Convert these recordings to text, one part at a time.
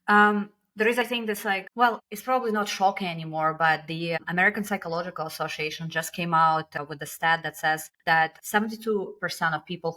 There is, I think, this like, well, it's probably not shocking anymore, but the American Psychological Association just came out with a stat that says that 72% of people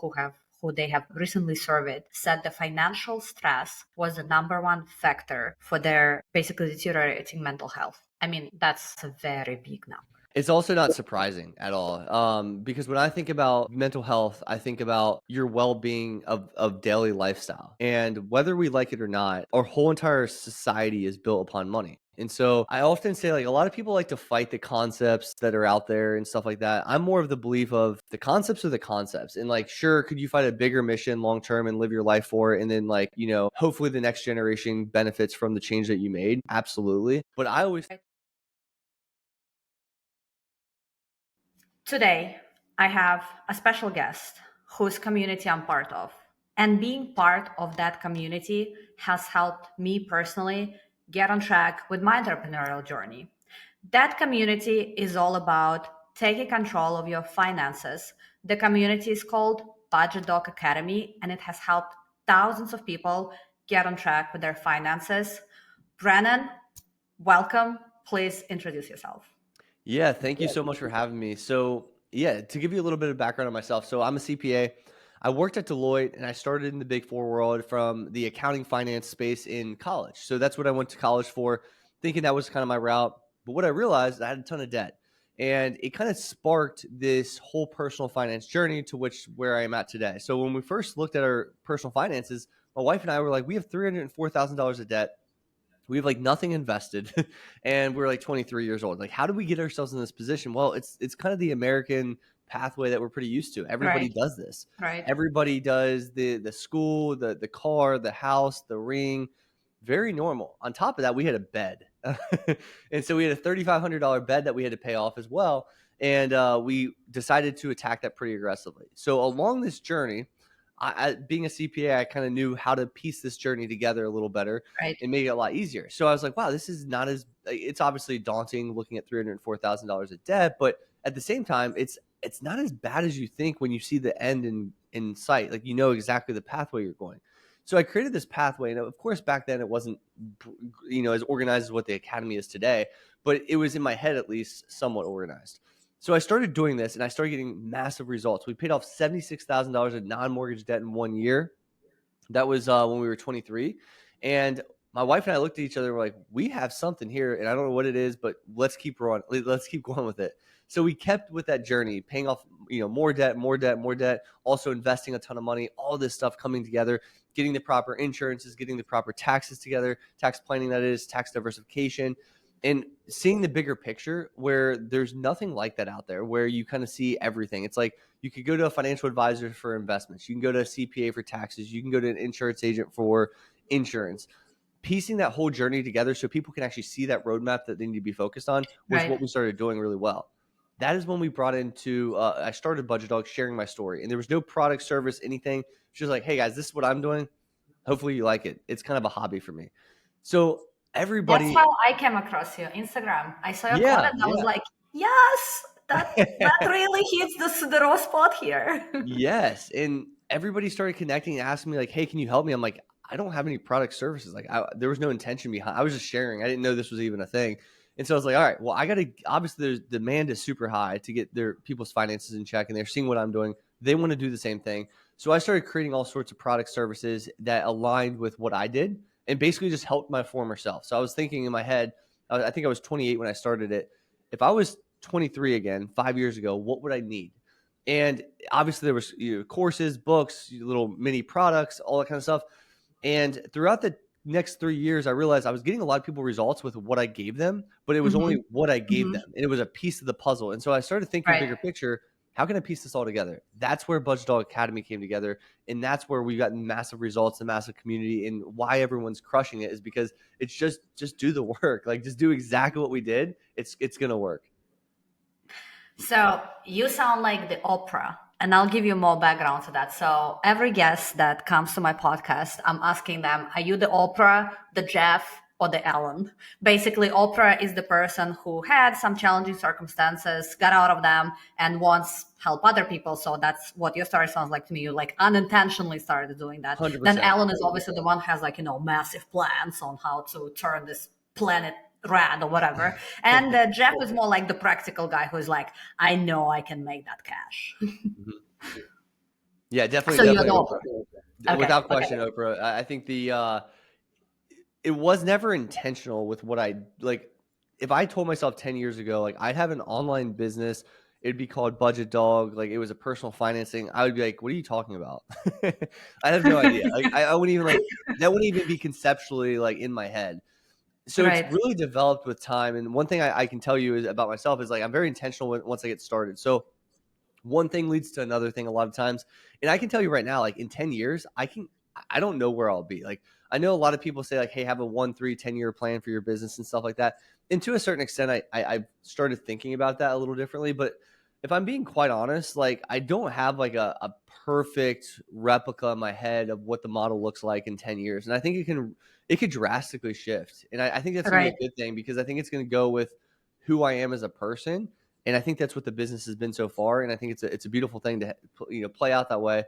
who they have recently surveyed said the financial stress was the number one factor for their basically deteriorating mental health. I mean, that's a very big number. It's also not surprising at all, because when I think about mental health, I think about your well-being of daily lifestyle. And whether we like it or not, our whole entire society is built upon money. And so I often say, like, a lot of people like to fight the concepts that are out there and stuff like that. I'm more of the belief of the concepts are the concepts. And like, sure, could you find a bigger mission long term and live your life for it? And then, like, hopefully the next generation benefits from the change that you made. Absolutely. But I always Today, I have a special guest whose community I'm part of. And being part of that community has helped me personally get on track with my entrepreneurial journey. That community is all about taking control of your finances. The community is called Budget Dog Academy, and it has helped thousands of people get on track with their finances. Brennan, welcome. Please introduce yourself. Yeah, thank you so much for having me. So, yeah, to give you a little bit of background on myself. So, I'm a CPA. I worked at Deloitte and I started in the Big Four world from the accounting finance space in college. So, that's what I went to college for, thinking that was kind of my route. But what I realized, I had a ton of debt. And it kind of sparked this whole personal finance journey to which where I am at today. So, when we first looked at our personal finances, my wife and I were like, we have $304,000 of debt. We have like nothing invested and we're like 23 years old. Like, how do we get ourselves in this position? Well, it's kind of the American pathway that we're pretty used to. Everybody Right, does this. right. Everybody does the school, the car, the house, the ring. Very normal. On top of that, we had a bed. And so we had a $3,500 bed that we had to pay off as well. And we decided to attack that pretty aggressively. So along this journey, being a CPA, I kind of knew how to piece this journey together a little better Right. and make it a lot easier. So I was like, wow, this is not as, it's obviously daunting looking at $304,000 of debt, but at the same time, it's not as bad as you think when you see the end in sight. Like, you know exactly the pathway you're going. So I created this pathway, and of course back then it wasn't as organized as what the academy is today, but it was in my head at least somewhat organized. So I started doing this and I started getting massive results. We paid off $76,000 of non-mortgage debt in 1 year. That was when we were 23. And my wife and I looked at each other and were like, we have something here. And I don't know what it is, but let's keep going. Let's keep going with it. So we kept with that journey, paying off, more debt, more debt, more debt, also investing a ton of money, all this stuff coming together, getting the proper insurances, getting the proper taxes together, tax planning, that is, tax diversification, and seeing the bigger picture where there's nothing like that out there, where you kind of see everything. It's like you could go to a financial advisor for investments. You can go to a CPA for taxes. You can go to an insurance agent for insurance. Piecing that whole journey together so people can actually see that roadmap that they need to be focused on was Right. what we started doing really well. That is when we brought into, I started Budget Dog sharing my story. And there was no product, service, anything. She was like, hey guys, this is what I'm doing. Hopefully you like it. It's kind of a hobby for me. So That's everybody, how I came across you, Instagram. I saw your yeah, content and I was yeah. like, yes, that really hits the raw spot here. Yes, and everybody started connecting and asking me like, "Hey, can you help me?" I'm like, "I don't have any product services." Like, there was no intention behind. I was just sharing. I didn't know this was even a thing, and so I was like, "All right, well, I got to." Obviously, there's demand is super high to get their people's finances in check, and they're seeing what I'm doing. They want to do the same thing, so I started creating all sorts of product services that aligned with what I did, and basically just helped my former self. So I was thinking in my head, I think I was 28 when I started it. If I was 23 again 5 years ago, what would I need? And obviously there was courses, books, little mini products, all that kind of stuff. And throughout the next 3 years, I realized I was getting a lot of people results with what I gave them, but it was only Hmm. what I gave Hmm. them. And it was a piece of the puzzle. And so I started thinking Right. bigger picture. How can I piece this all together? That's where Budget Dog Academy came together. And that's where we got massive results, a massive community. And why everyone's crushing it is because it's just do the work. Like, just do exactly what we did. It's gonna work. So you sound like the Oprah, and I'll give you more background to that. So every guest that comes to my podcast, I'm asking them, are you the Oprah, the Jeff, or the Ellen. Basically, Oprah is the person who had some challenging circumstances, got out of them, and wants help other people. So that's what your story sounds like to me. You like unintentionally started doing that. Then 100%. Ellen is obviously the one who has like, massive plans on how to turn this planet rad or whatever. And Jeff is more like the practical guy who's like, I know I can make that cash. Mhm. Yeah, definitely, So you're definitely the Oprah. Oprah. Okay. Without Okay. question, Oprah. I think it was never intentional with what I like. If I told myself 10 years ago, like I'd have an online business, it'd be called Budget Dog, like it was a personal financing, I would be like, what are you talking about? I have no idea. Like I wouldn't even like that wouldn't even be conceptually like in my head. So it's Right. really developed with time. And one thing I can tell you is about myself is like I'm very intentional once I get started. So one thing leads to another thing a lot of times. And I can tell you right now, like in 10 years, I don't know where I'll be. Like I know a lot of people say like, hey, have a 1, 3, 10 year plan for your business and stuff like that. And to a certain extent, I've started thinking about that a little differently. But if I'm being quite honest, like I don't have like a perfect replica in my head of what the model looks like in 10 years. And I think it could drastically shift. And I think that's gonna be Right. a good thing because I think it's gonna go with who I am as a person, and I think that's what the business has been so far. And I think it's a beautiful thing to play out that way.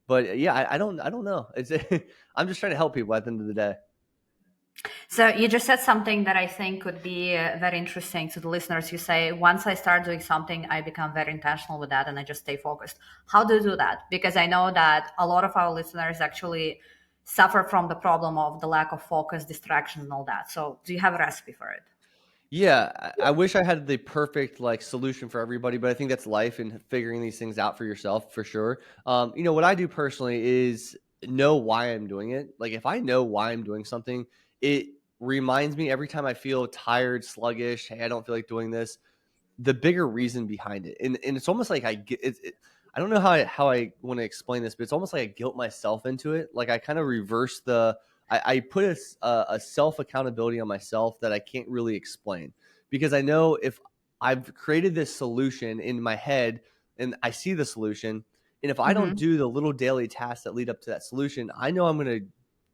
But yeah, I don't know. It's I'm just trying to help people at the end of the day. So you just said something that I think would be very interesting to the listeners. You say, once I start doing something, I become very intentional with that and I just stay focused. How do you do that? Because I know that a lot of our listeners actually suffer from the problem of the lack of focus, distraction, and all that. So do you have a recipe for it? Yeah, I wish I had the perfect like solution for everybody, but I think that's life and figuring these things out for yourself for sure. What I do personally is know why I'm doing it. Like if I know why I'm doing something, it reminds me every time I feel tired, sluggish, hey, I don't feel like doing this, the bigger reason behind it. And it's almost like I get I don't know how I want to explain this, but it's almost like I guilt myself into it. Like I kind of reverse I put a self accountability on myself that I can't really explain because I know if I've created this solution in my head and I see the solution, and if I don't Mm-hmm. do the little daily tasks that lead up to that solution, I know I'm going to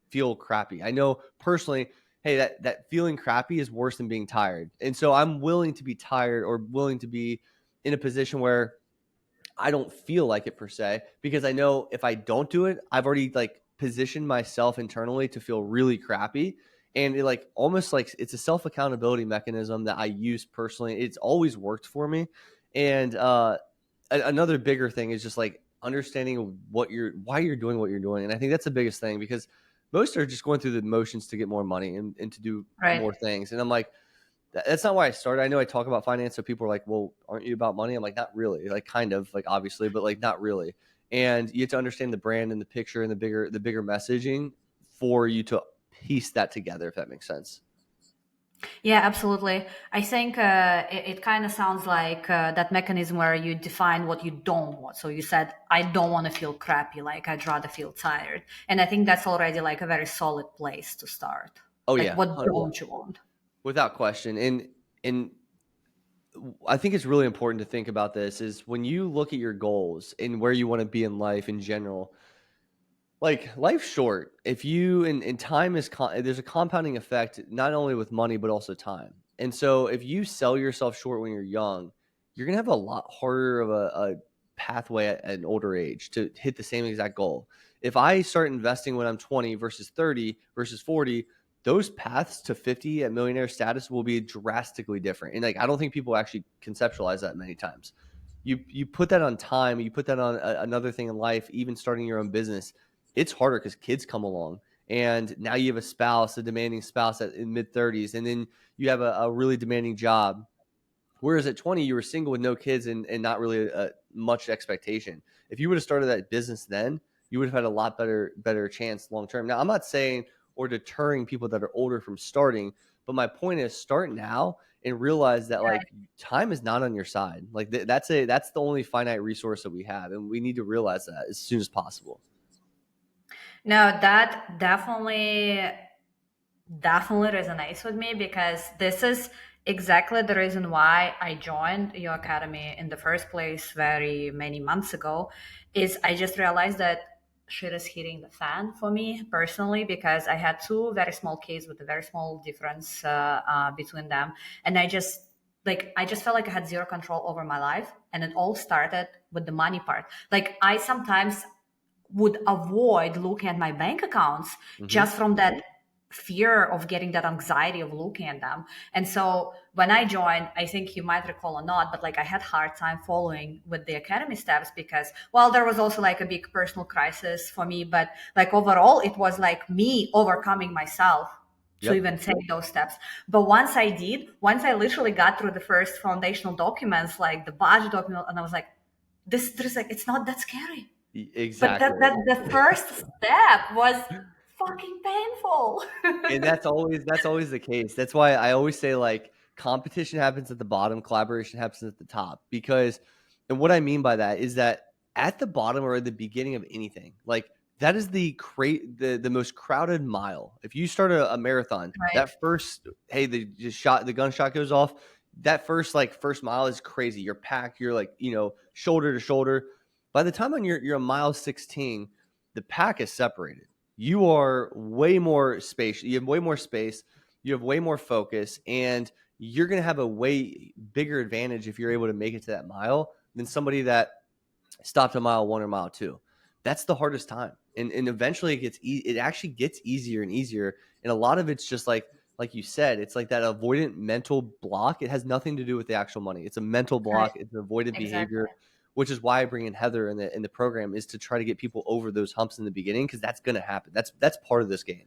feel crappy. I know personally, hey, that feeling crappy is worse than being tired. And so I'm willing to be tired or willing to be in a position where I don't feel like it per se because I know if I don't do it, I've already like positioned myself internally to feel really crappy. And it like almost like it's a self accountability mechanism that I use personally. It's always worked for me. And another bigger thing is just like understanding why you're doing what you're doing. And I think that's the biggest thing because most are just going through the motions to get more money and to do Right. more things. And I'm like, that's not why I started. I know I talk about finance, so people are like, "Well, aren't you about money?" I'm like, "Not really." Like, kind of, like obviously, but like not really. And you have to understand the brand and the picture and the bigger messaging for you to piece that together, if that makes sense. Yeah, absolutely. I think it kind of sounds like that mechanism where you define what you don't want. So you said, I don't want to feel crappy, like I'd rather feel tired. And I think that's already like a very solid place to start. Oh Like, yeah, what don't you want? without question. And I think it's really important to think about this is when you look at your goals and where you want to be in life in general. Like life's short. If you and time is there's a compounding effect not only with money but also time. And so if you sell yourself short when you're young, you're gonna have a lot harder of a pathway at an older age to hit the same exact goal. If I start investing when I'm 20 versus 30 versus 40, those paths to 50 at millionaire status will be drastically different. And like I don't think people actually conceptualize that many times. You put that on time, you put that on another thing in life, even starting your own business, it's harder because kids come along and now you have a spouse, a demanding spouse in mid 30s, and then you have a really demanding job. Whereas at 20, you were single with no kids and not really much expectation. If you would have started that business then, you would have had a lot better chance long term. Now, I'm not saying or deterring people that are older from starting, but my point is start now and realize that like time is not on your side. Like that's the only finite resource that we have, and we need to realize that as soon as possible. No, that definitely resonates with me because this is exactly the reason why I joined your academy in the first place very many months ago is I just realized that shit is hitting the fan for me personally, because I had two very small kids with a very small difference between them, and I just felt like I had zero control over my life, and it all started with the money part. Like I sometimes would avoid looking at my bank accounts Hmm. just from that fear of getting that anxiety of looking at them. And so when I joined, I think you might recall or not, but like I had hard time following with the academy steps because, well, there was also like a big personal crisis for me, but like overall it was like me overcoming myself to Yep. even take those steps. But once I literally got through the first foundational documents, like the budget document, and I was like, this like, it's not that scary. But Exactly. that the first step was fucking painful. And that's always the case. That's why I always say like competition happens at the bottom, collaboration happens at the top. Because and what I mean by that is that at the bottom or at the beginning of anything, like that is the most crowded mile. If you start a marathon, Right. that first hey the gunshot goes off, that first mile is crazy. You're packed, you're like, shoulder to shoulder. By the time you're a mile 16, the pack is separated. You are way more space. You have way more space. You have way more focus, and you're going to have a way bigger advantage if you're able to make it to that mile than somebody that stopped at mile 1 or mile 2. That's the hardest time, and eventually it actually gets easier and easier. And a lot of it's just like you said, it's like that avoidant mental block. It has nothing to do with the actual money. It's a mental Right. block. It's an avoidant Exactly. behavior, which is why I bring in Heather in the program, is to try to get people over those humps in the beginning, because that's going to happen. That's part of this game.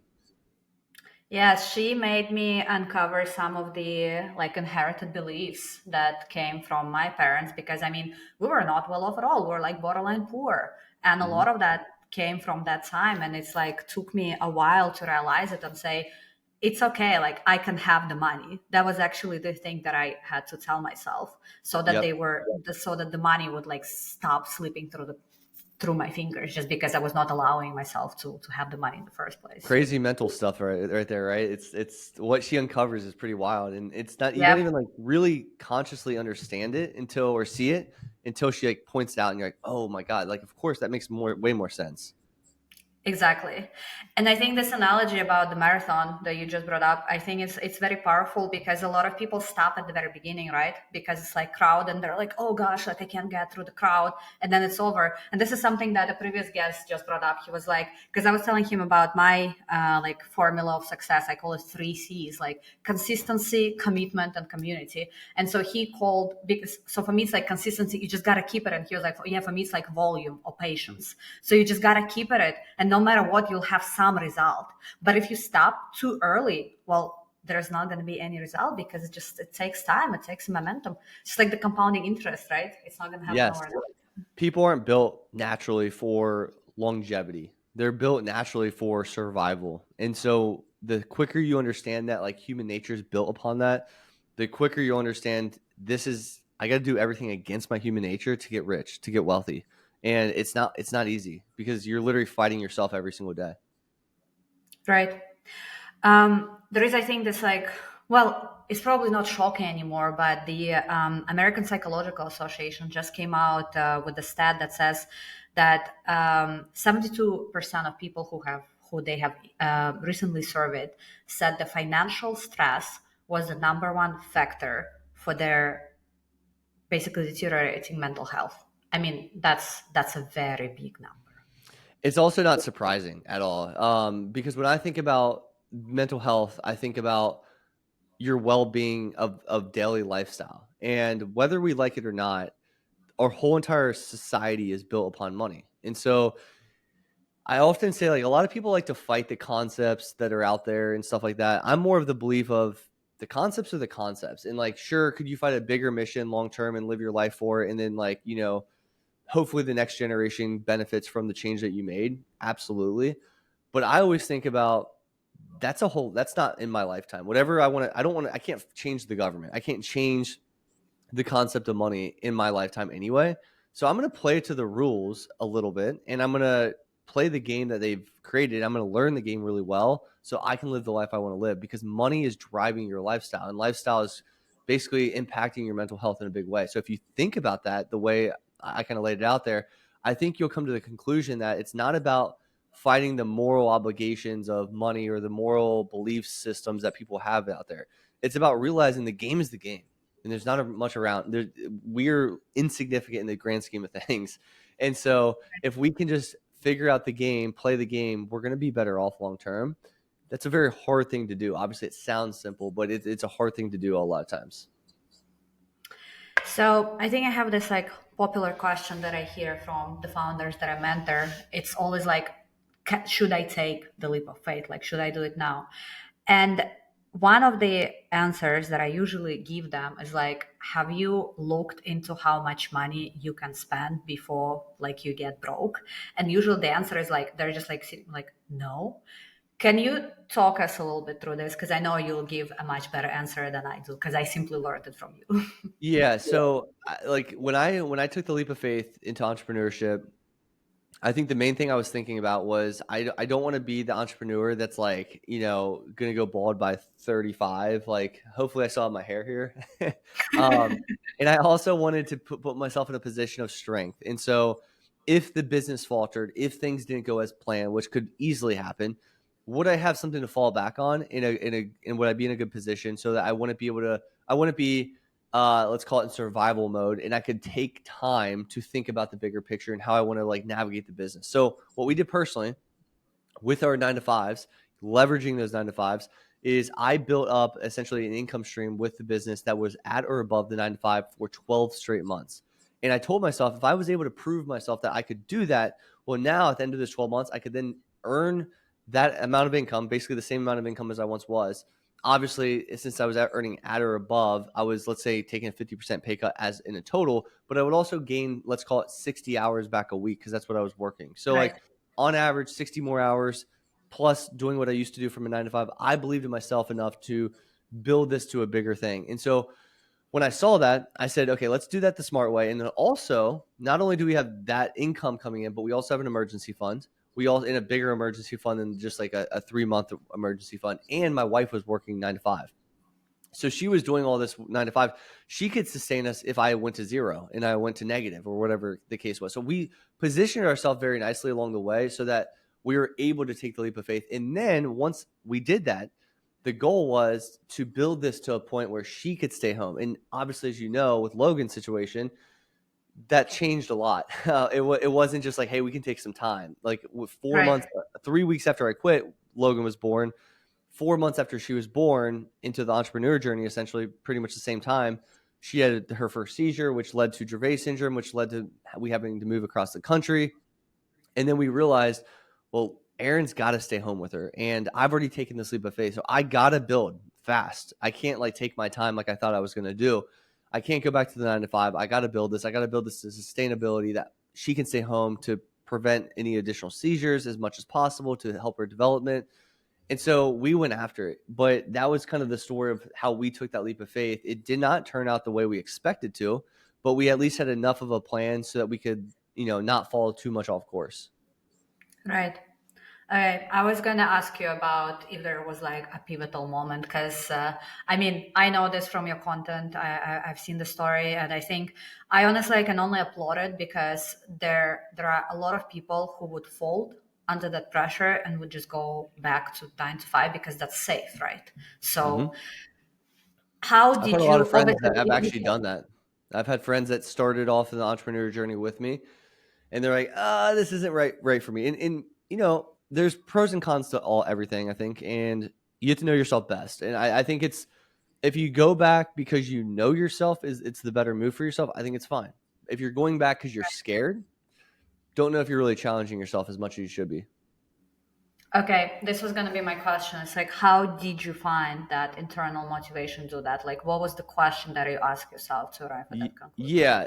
Yes, she made me uncover some of the like inherited beliefs that came from my parents, because I mean, we were not well off at all. We were like borderline poor. And a Hmm. lot of that came from that time. And it's like took me a while to realize it and say, it's okay, like I can have the money. That was actually the thing that I had to tell myself, so that Yep. so that the money would like stop slipping through my fingers, just because I was not allowing myself to have the money in the first place. Crazy mental stuff right there, right? It's what she uncovers is pretty wild, and it's not, you don't Yep. even like really consciously understand it until or see it until she like points it out, and you're like, oh my god, like of course that makes way more sense. Exactly. And I think this analogy about the marathon that you just brought up, I think it's very powerful, because a lot of people stop at the very beginning, right? Because it's like crowd and they're like, oh gosh, like I can't get through the crowd, and then it's over. And this is something that a previous guest just brought up. He was like, because I was telling him about my like formula of success. I call it 3 C's, like consistency, commitment, and community. And so he called, because so for me it's like consistency, you just gotta keep it. And he was like, yeah, for me it's like volume or patience. So you just gotta keep at it, and no matter what, you'll have some result. But if you stop too early, well, there's not going to be any result, because it takes time, it takes momentum. Just like the compounding interest, right? It's not going to happen Yes, overnight. people aren't built naturally for longevity. They're built naturally for survival. And so the quicker you understand that like human nature is built upon that, the quicker you understand this is I got to do everything against my human nature to get rich, to get wealthy. And it's not easy because you're literally fighting yourself every single day. Right. There is, I think, this like, well, it's probably not shocking anymore, but the American Psychological Association just came out with a stat that says that 72% of people who they have recently surveyed said the financial stress was the number one factor for their basically deteriorating mental health. I mean, that's a very big number. It's also not surprising at all, because when I think about mental health, I think about your well-being of daily lifestyle. And whether we like it or not, our whole entire society is built upon money. And so I often say like a lot of people like to fight the concepts that are out there and stuff like that. I'm more of the belief of the concepts are the concepts. And like sure, could you fight a bigger mission long term and live your life for it, and then like, hopefully the next generation benefits from the change that you made? Absolutely. But I always think about that's not in my lifetime. Whatever I want to I don't want to I can't change the government. I can't change the concept of money in my lifetime anyway. So I'm going to play to the rules a little bit, and I'm going to play the game that they've created. I'm going to learn the game really well so I can live the life I want to live, because money is driving your lifestyle, and lifestyle is basically impacting your mental health in a big way. So if you think about that the way I kind of laid it out there, I think you'll come to the conclusion that it's not about fighting the moral obligations of money or the moral belief systems that people have out there. It's about realizing the game is the game, and there's not much around. We're insignificant in the grand scheme of things, and so if we can just figure out the game, play the game, we're going to be better off long term. That's a very hard thing to do. Obviously, it sounds simple, but it's a hard thing to do a lot of times. So I think I have this like popular question that I hear from the founders that I mentor. It's always like, should I take the leap of faith? Like, should I do it now? And one of the answers that I usually give them is like, have you looked into how much money you can spend before like you get broke? And usually the answer is like, they're just like sitting like, no. Can you talk us a little bit through this? Because I know you'll give a much better answer than I do, because I simply learned it from you. Yeah. So, like when I took the leap of faith into entrepreneurship, I think the main thing I was thinking about was I don't want to be the entrepreneur that's like, going to go bald by 35. Like, hopefully I still have my hair here. um, and I also wanted to put myself in a position of strength. And so if the business faltered, if things didn't go as planned, which could easily happen, would I have something to fall back on and would I be in a good position so that I wouldn't be let's call it in survival mode, and I could take time to think about the bigger picture and how I want to like navigate the business. So what we did personally with our 9 to 5s, leveraging those 9 to 5s, is I built up essentially an income stream with the business that was at or above the 9 to 5 for 12 straight months. And I told myself if I was able to prove myself that I could do that, well, now at the end of this 12 months, I could then earn that amount of income, basically the same amount of income as I once was. Obviously, since I was earning at or above, I was, let's say, taking a 50% pay cut as in a total, but I would also gain, let's call it 60 hours back a week because that's what I was working. So, Right. like, on average, 60 more hours plus doing what I used to do from a 9 to 5, I believed in myself enough to build this to a bigger thing. And so when I saw that, I said, okay, let's do that the smart way. And then also, not only do we have that income coming in, but we also have an emergency fund. We all in a bigger emergency fund than just like a 3 month emergency fund. And my wife was working 9 to 5. So she was doing all this 9 to 5. She could sustain us if I went to zero and I went to negative or whatever the case was. So we positioned ourselves very nicely along the way so that we were able to take the leap of faith. And then once we did that, the goal was to build this to a point where she could stay home. And obviously, as you know, with Logan's situation, that changed a lot. It wasn't just like, hey, we can take some time. Like with 4 months, Right. 3 weeks after I quit, Logan was born. 4 months after she was born into the entrepreneur journey, essentially pretty much the same time, she had her first seizure, which led to Dravet syndrome, which led to we having to move across the country. And then we realized, well, Erin's got to stay home with her. And I've already taken this leap of faith. So I got to build fast. I can't like take my time like I thought I was going to do. I can't go back to the 9 to 5. I got to build this. I got to build this sustainability that she can stay home to prevent any additional seizures as much as possible to help her development. And so we went after it. But that was kind of the story of how we took that leap of faith. It did not turn out the way we expected to, but we at least had enough of a plan so that we could, not fall too much off course. Right. Okay. I was gonna ask you about if there was like a pivotal moment, because I mean, I know this from your content. I've seen the story, and I think I honestly I can only applaud it, because there are a lot of people who would fold under that pressure and would just go back to 9 to 5 because that's safe, right? So Hmm. how I've had did a lot of you friends obviously? that have actually done that. I've had friends that started off in the entrepreneur journey with me, and they're like, this isn't right for me. And there's pros and cons to everything, I think, and you have to know yourself best. And I think it's if you go back because you know yourself is it's the better move for yourself, I think it's fine. If you're going back because you're scared, don't know if you're really challenging yourself as much as you should be. Okay, this was gonna be my question. It's like, how did you find that internal motivation to do that? Like, what was the question that you asked yourself to arrive at that conclusion? Yeah.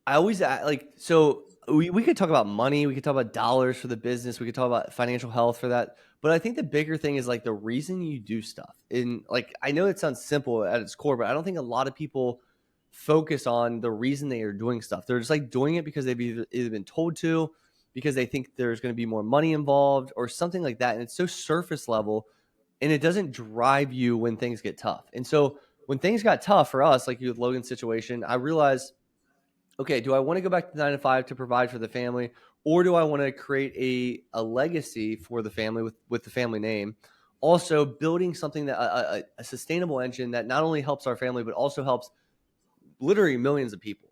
I always like so we could talk about money, we could talk about dollars for the business, we could talk about financial health for that. But I think the bigger thing is like the reason you do stuff. And like I know it sounds simple at its core, but I don't think a lot of people focus on the reason they are doing stuff. They're just like doing it because they've either been told to, because they think there's going to be more money involved or something like that. And it's so surface level and it doesn't drive you when things get tough. And so when things got tough for us, like you with Logan's situation, I realized okay, do I want to go back to 9 to 5 to provide for the family, or do I want to create a legacy for the family with the family name? Also, building something that a sustainable engine that not only helps our family but also helps literally millions of people.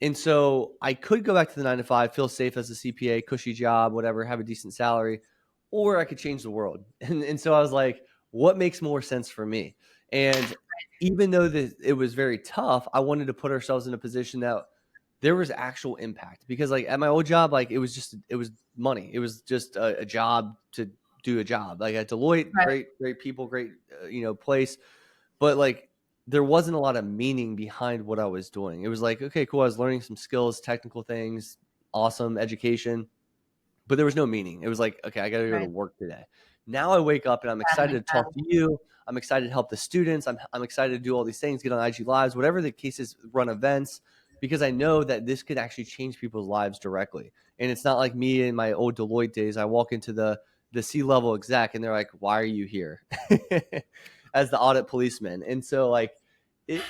And so I could go back to the 9 to 5, feel safe as a CPA, cushy job, whatever, have a decent salary, or I could change the world. And so I was like, what makes more sense for me? And even though it was very tough, I wanted to put ourselves in a position that there was actual impact, because like at my old job, like it was money. It was just a job to do a job. Like at Deloitte, Right. great people, great, place. But like there wasn't a lot of meaning behind what I was doing. It was like, okay, cool. I was learning some skills, technical things, awesome education, but there was no meaning. It was like, okay, I got to go to Right. work today. Now I wake up and I'm That excited to makes talk sense. to you. I'm excited to help the students. I'm excited to do all these things, get on IG lives, whatever the case is, run events, because I know that this could actually change people's lives directly. And it's not like me in my old Deloitte days. I walk into the C-level exec and they're like, why are you here? As the audit policeman. And so like it,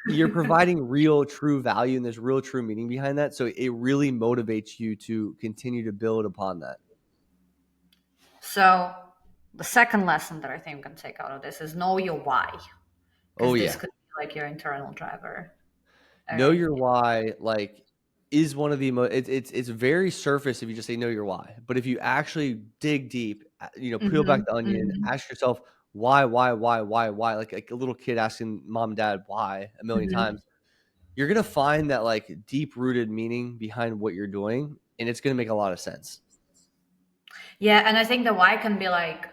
you're providing real true value, and there's real true meaning behind that. So it really motivates you to continue to build upon that. So the second lesson that I think we can take out of this is know your why, Oh because this yeah. could be like your internal driver. All Know right. your why, like, is one of the most, it's very surface if you just say know your why. But if you actually dig deep, peel back Mm-hmm. the onion, Mm-hmm. ask yourself why, like a little kid asking mom and dad why a million Mm-hmm. times, you're gonna find that like deep rooted meaning behind what you're doing, and it's gonna make a lot of sense. Yeah, and I think the why can be like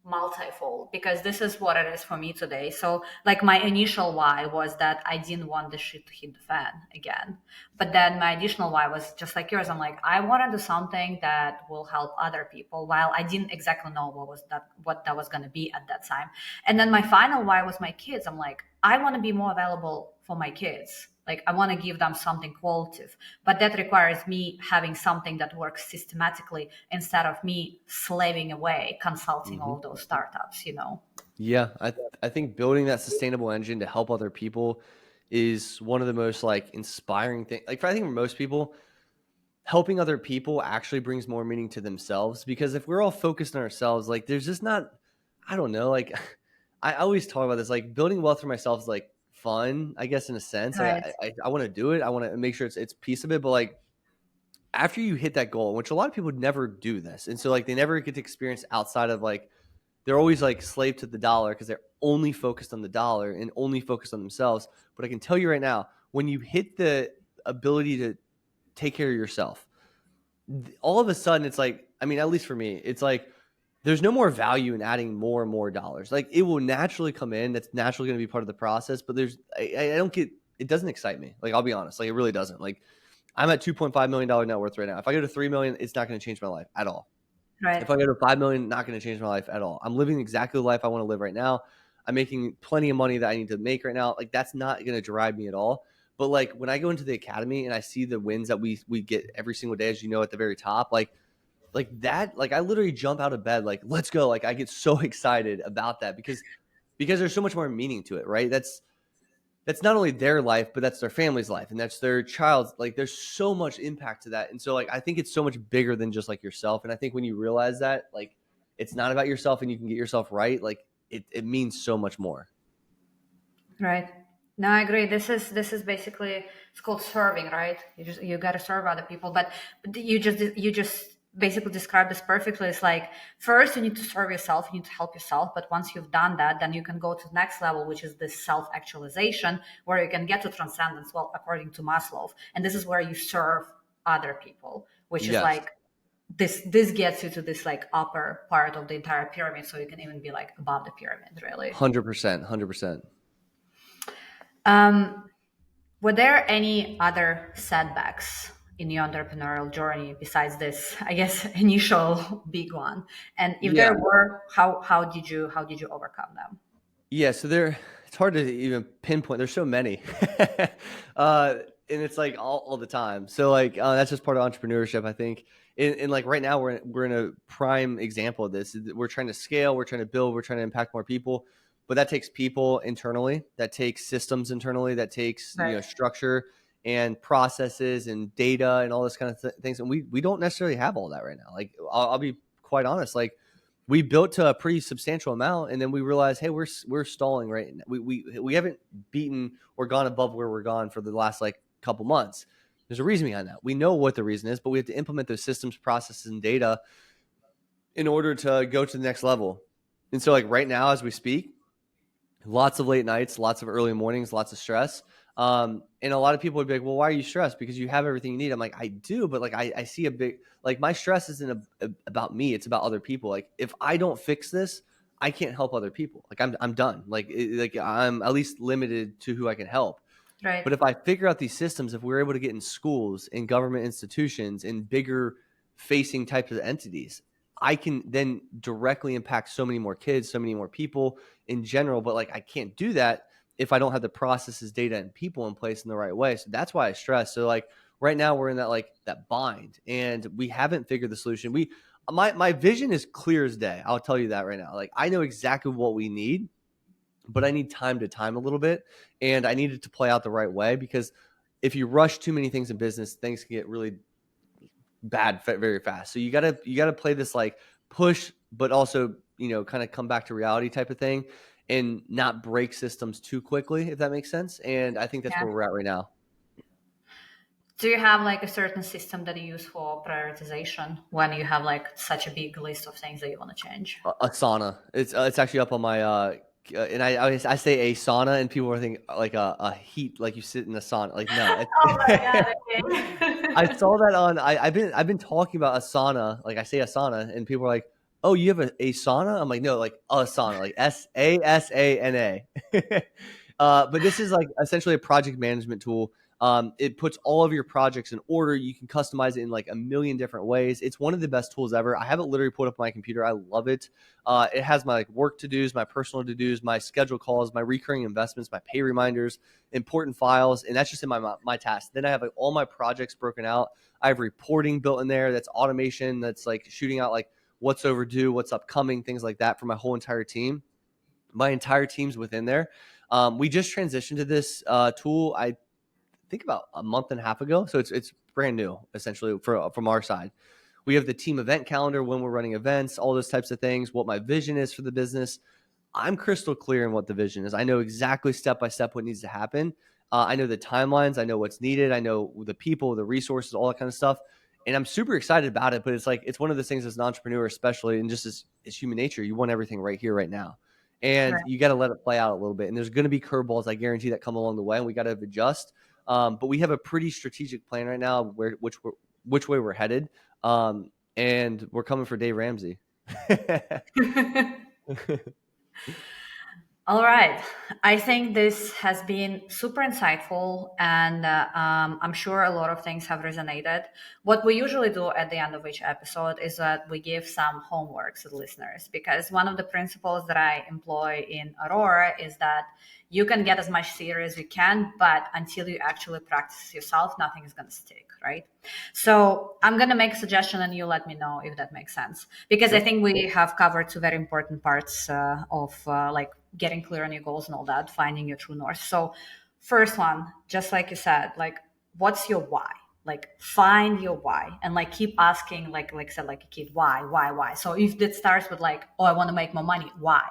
multifold, because this is what it is for me today. So, like, my initial why was that I didn't want the shit to hit the fan again. But then my additional why was just like yours. I'm like, I want to do something that will help other people, while I didn't exactly know what that was going to be at that time. And then my final why was my kids. I'm like, I want to be more available for my kids. Like, I want to give them something qualitative, but that requires me having something that works systematically instead of me slaving away consulting Hmm. all those startups. Yeah, I think building that sustainable engine to help other people is one of the most like inspiring things. Like I think for most people, helping other people actually brings more meaning to themselves, because if we're all focused on ourselves, like there's just not, I don't know, like I always talk about this, like building wealth for myself is like fun, I guess, in a sense. Like Right. I want to do it. I want to make sure it's a piece of it, but like after you hit that goal, which a lot of people never do this, and so like they never get to experience outside of like they're always like slave to the dollar because they're only focused on the dollar and only focused on themselves. But I can tell you right now, when you hit the ability to take care of yourself, all of a sudden it's like, I mean, at least for me, it's like there's no more value in adding more and more dollars. Like it will naturally come in. That's naturally going to be part of the process. But I don't get, it doesn't excite me. Like I'll be honest, like it really doesn't. Like I'm at $2.5 million net worth right now. If I go to 3 million, it's not going to change my life at all. Right. If I go to 5 million, not going to change my life at all. I'm living exactly the life I want to live right now. I'm making plenty of money that I need to make right now. Like that's not going to drive me at all. But like when I go into the academy and I see the wins that we get every single day, as you know, at the very top, like that, like I literally jump out of bed, like let's go. Like I get so excited about that because there's so much more meaning to it, right? That's not only their life, but that's their family's life and that's their child's. Like there's so much impact to that. And so like I think it's so much bigger than just like yourself. And I think when you realize that, like it's not about yourself and you can get yourself right, like it means so much more. Right. No, I agree. This is basically, it's called serving, right? You got to serve other people, but you just basically described this perfectly. It's like, first you need to serve yourself, you need to help yourself, but once you've done that, then you can go to the next level, which is this self-actualization, where you can get to transcendence, well, according to Maslow, and this is where you serve other people, which is Yes. like, this gets you to this like upper part of the entire pyramid, so you can even be like above the pyramid, really. 100%. 100%. um Were there any other setbacks in your entrepreneurial journey besides this, I guess, initial big one? And if Yeah. there were, how did you overcome them? Yeah, so it's hard to even pinpoint. There's so many. And it's like all the time. So like that's just part of entrepreneurship, I think. And like right now we're in a prime example of this. We're trying to scale, we're trying to build, we're trying to impact more people. But that takes people internally, that takes systems internally, that takes, Right. structure. and processes and data and all this kind of things. And we don't necessarily have all that right now. Like I'll be quite honest, like we built to a pretty substantial amount, and then we realized, hey, we're stalling right now. We haven't beaten or gone above where we're gone for the last like couple months. There's a reason behind that. We know what the reason is, but we have to implement those systems, processes, and data in order to go to the next level. And so, like right now, as we speak, lots of late nights, lots of early mornings, lots of stress. And a lot of people would be like, well, why are you stressed? Because you have everything you need. I'm like, I do, but like I see a big, like my stress isn't about me. It's about other people. Like if I don't fix this, I can't help other people. Like I'm done. Like I'm at least limited to who I can help. Right. But if I figure out these systems, if we're able to get in schools, in government institutions, in bigger facing types of entities, I can then directly impact so many more kids, so many more people in general. But like I can't do that if I don't have the processes, data, and people in place in the right way. So that's why I stress. So like right now we're in that like that bind, and we haven't figured the solution. My vision is clear as day. I'll tell you that right now. Like I know exactly what we need, but I need time to time a little bit, and I need it to play out the right way, because if you rush too many things in business, things can get really bad very fast. So you gotta play this like push, but also kind of come back to reality type of thing, and not break systems too quickly, if that makes sense. And I think that's Yeah. where we're at right now. Do you have like a certain system that you use for prioritization when you have like such a big list of things that you want to change? A sauna. It's actually up on my and I say a sauna, and people are thinking like a heat, like you sit in a sauna. Like no, Oh my it's god, I okay. saw that on. I've been talking about Asana. Like I say Asana, and people are like, "Oh, you have a sauna?" I'm like, "No, like Asana, like SASANA." But this is like essentially a project management tool. It puts all of your projects in order. You can customize it in like a million different ways. It's one of the best tools ever. I have it literally put up on my computer. I love it. It has my like work to dos, my personal to dos, my schedule calls, my recurring investments, my pay reminders, important files, and that's just in my tasks. Then I have like all my projects broken out. I have reporting built in there. That's automation. That's like shooting out like what's overdue, what's upcoming, things like that for my whole entire team. My entire team's within there. We just transitioned to this tool. I think about a month and a half ago, so it's brand new essentially from our side. We have the team event calendar when we're running events, all those types of things. What my vision is for the business. I'm crystal clear in what the vision is. I know exactly step by step what needs to happen. I know the timelines. I know what's needed. I know the people, the resources, all that kind of stuff. And I'm super excited about it. But it's like it's one of the things as an entrepreneur, especially, and just as human nature, you want everything right here, right now, and Right. you got to let it play out a little bit. And there's going to be curveballs, I guarantee, that come along the way, and we got to adjust. But we have a pretty strategic plan right now, which way we're headed, and we're coming for Dave Ramsey. All right. I think this has been super insightful, and I'm sure a lot of things have resonated. What we usually do at the end of each episode is that we give some homework to the listeners, because one of the principles that I employ in Aurora is that you can get as much theory as you can, but until you actually practice yourself, nothing is going to stick, right? So I'm going to make a suggestion and you let me know if that makes sense. Because I Sure. think we have covered two very important parts of like getting clear on your goals and all that, finding your true north. So first one, just like you said, like what's your why? Like find your why and like keep asking, like I said, like a kid, why? So if it starts with like, oh, I want to make more money, why?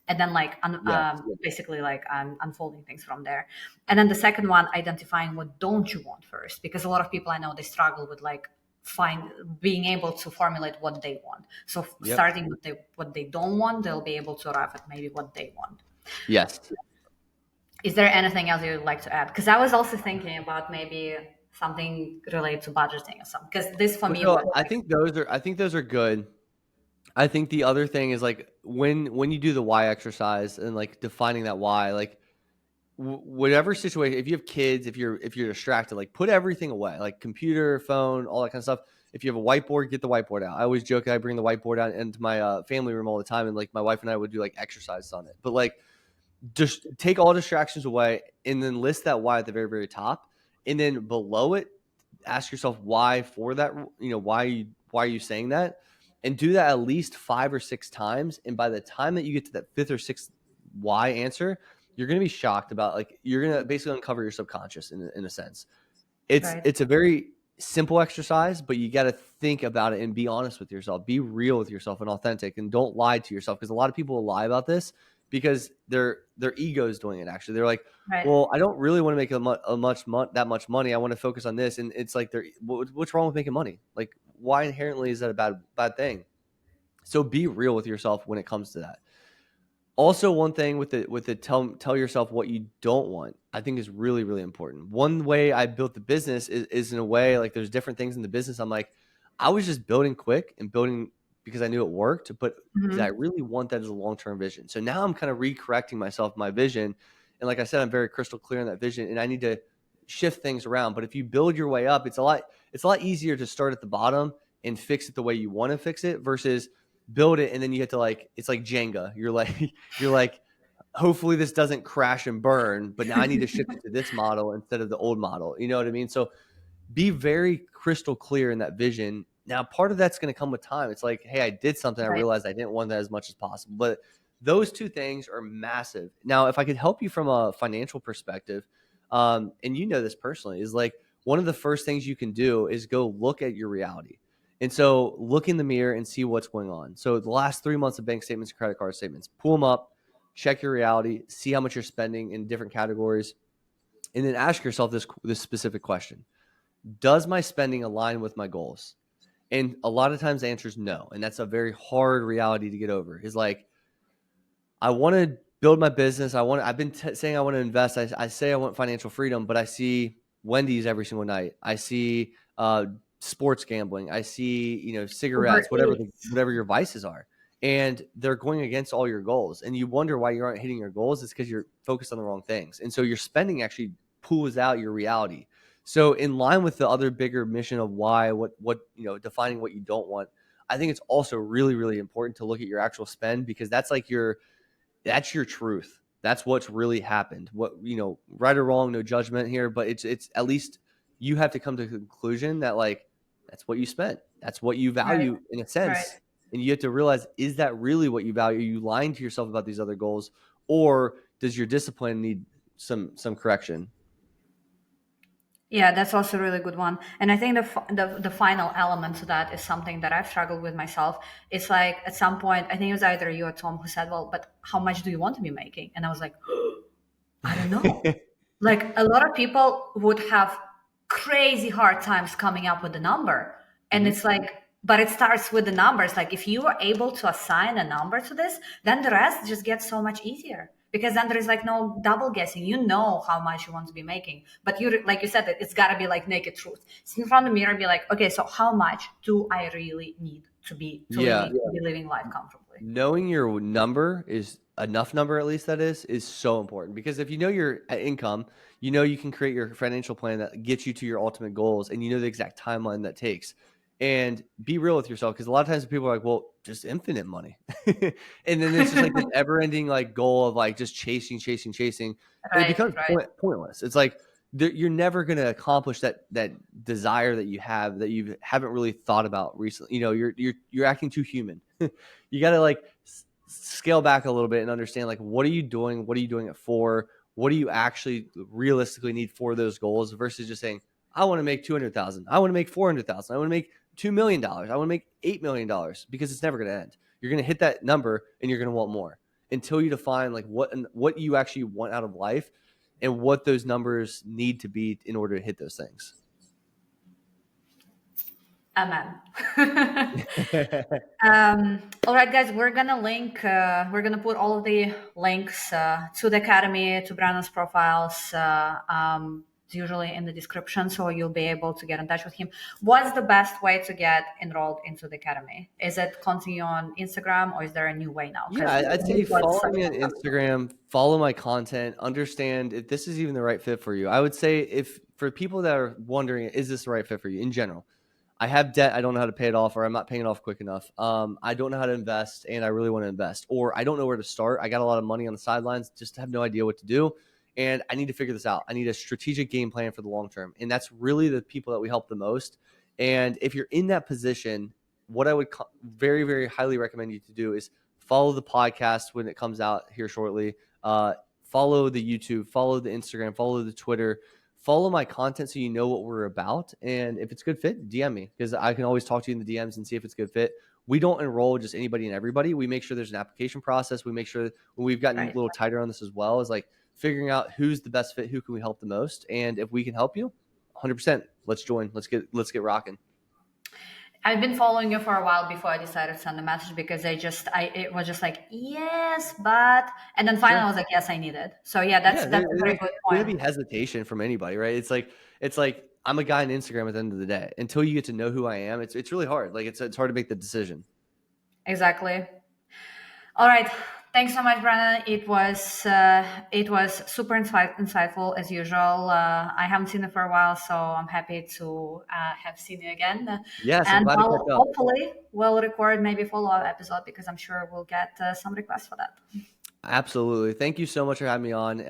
And then like Yeah. basically like unfolding things from there. And then the second one, identifying what don't you want first, because a lot of people I know, they struggle with like find being able to formulate what they want. So Yep. starting with what they don't want, they'll be able to arrive at maybe what they want. Yes. Is there anything else you'd like to add? Because I was also thinking about maybe something related to budgeting or something, because this for Well, me no, was I like, think those are good. I think the other thing is like when you do the why exercise and like defining that why, like whatever situation, if you have kids, if you're distracted, like put everything away, like computer, phone, all that kind of stuff. If you have a whiteboard, get the whiteboard out. I always joke I bring the whiteboard out into my family room all the time, and like my wife and I would do like exercises on it. But like just take all distractions away, and then list that why at the very, very top, and then below it, ask yourself why for that. Why are you saying that, and do that at least 5 or 6 times. And by the time that you get to that fifth or sixth why answer, you're going to be shocked about, like, you're going to basically uncover your subconscious in a sense. Right. It's a very simple exercise, but you got to think about it and be honest with yourself. Be real with yourself and authentic, and don't lie to yourself, because a lot of people will lie about this because their ego is doing it. Actually, they're like, Right. well, I don't really want to make that much money. I want to focus on this, and it's like, what's wrong with making money? Like, why inherently is that a bad thing? So be real with yourself when it comes to that. Also, one thing with the tell yourself what you don't want, I think is really, really important. One way I built the business is in a way, like, there's different things in the business. I'm like, I was just building quick and building because I knew it worked, but did I Hmm. really want that as a long-term vision? So now I'm kind of recorrecting myself, my vision. And like I said, I'm very crystal clear in that vision, and I need to shift things around. But if you build your way up, it's a lot easier to start at the bottom and fix it the way you want to fix it versus build it and then you have to, like, it's like Jenga. You're like you're like, hopefully this doesn't crash and burn, but now I need to shift it to this model instead of the old model. You know what I mean? So be very crystal clear in that vision. Now, part of that's going to come with time. It's like, hey, I did something. I Right. realized I didn't want that as much as possible. But those two things are massive. Now, if I could help you from a financial perspective, and you know this personally, is like, one of the first things you can do is go look at your reality. And so look in the mirror and see what's going on. So the last 3 months of bank statements and credit card statements, pull them up, check your reality, see how much you're spending in different categories, and then ask yourself this specific question: does my spending align with my goals? And a lot of times the answer is no. And that's a very hard reality to get over. Is like, I want to build my business. I've been saying I want to invest. I say I want financial freedom, but I see Wendy's every single night. I see sports gambling. I see, Uber cigarettes, Eats. whatever your vices are. And they're going against all your goals. And you wonder why you aren't hitting your goals. It's because you're focused on the wrong things. And so your spending actually pulls out your reality. So in line with the other bigger mission of why, defining what you don't want, I think it's also really, really important to look at your actual spend, because that's your truth. That's what's really happened. What, right or wrong, no judgment here, but it's at least you have to come to the conclusion that, like, that's what you spent. That's what you Right. value in a Right. sense. And you have to realize, is that really what you value? Are you lying to yourself about these other goals, or does your discipline need some correction? Yeah, that's also a really good one. And I think the final element to that is something that I've struggled with myself. It's like, at some point, I think it was either you or Tom who said, "Well, but how much do you want to be making?" And I was like, I don't know. Like, a lot of people would have crazy hard times coming up with the number. And Hmm. it's like, but it starts with the numbers. Like, if you are able to assign a number to this, then the rest just gets so much easier, because then there is like no double guessing. You know how much you want to be making, but you, like you said, it's got to be like naked truth. Sit in front of the mirror and be like, okay, so how much do I really need to be Yeah. to be living life comfortably? Knowing your number is enough number, at least that is so important, because if you know your income, you can create your financial plan that gets you to your ultimate goals, and you know the exact timeline that takes. And be real with yourself, because a lot of times people are like, well, just infinite money. And then it's just like this ever ending, like, goal of, like, just chasing, and it Right, becomes right, pointless. It's like, you're never going to accomplish that desire that you have, that you haven't really thought about recently. You're acting too human. You got to, like, scale back a little bit and understand, like, what are you doing? What are you doing it for? What do you actually realistically need for those goals, versus just saying, I want to make 200,000. I want to make 400,000. I want to make $2 million. I want to make $8 million, because it's never going to end. You're going to hit that number and you're going to want more until you define, like, what you actually want out of life and what those numbers need to be in order to hit those things. amen. All right, guys, we're gonna put all of the links to the academy, to Brandon's profiles, it's usually in the description, so you'll be able to get in touch with him. What's the best way to get enrolled into the academy? Is it continue on Instagram, or is there a new way now? Yeah, Because I'd say was follow such me on a Instagram, follow my content, understand if this is even the right fit for you. I would say, if for people that are wondering, is this the right fit for you in general? I have debt, I don't know how to pay it off, or I'm not paying it off quick enough. I don't know how to invest, and I really want to invest, or I don't know where to start. I got a lot of money on the sidelines, just have no idea what to do, and I need to figure this out. I need a strategic game plan for the long term, and that's really the people that we help the most. And if you're in that position, what I would very, very highly recommend you to do is follow the podcast when it comes out here shortly. Follow the YouTube, follow the Instagram, follow the Twitter, follow my content so you know what we're about. And if it's good fit, DM me, because I can always talk to you in the DMs and see if it's good fit. We don't enroll just anybody and everybody. We make sure there's an application process. We make sure that when we've gotten a Right. little tighter on this as well, is like figuring out who's the best fit, who can we help the most, and if we can help you, 100%, let's join. Let's get rocking. I've been following you for a while before I decided to send a message because it was just like, yes, but, and then finally Sure. I was like, yes, I need it. So yeah, Yeah, that's a very there's good gonna point. be hesitation from anybody, right? It's like I'm a guy on Instagram at the end of the day. Until you get to know who I am, it's really hard. Like it's hard to make the decision. Exactly. All right. Thanks so much, Brennan. It was super insightful as usual. I haven't seen it for a while, so I'm happy to have seen you again. Yes, I'm And glad to catch well, up. hopefully we'll record maybe a follow-up episode because I'm sure we'll get some requests for that. Absolutely. Thank you so much for having me on.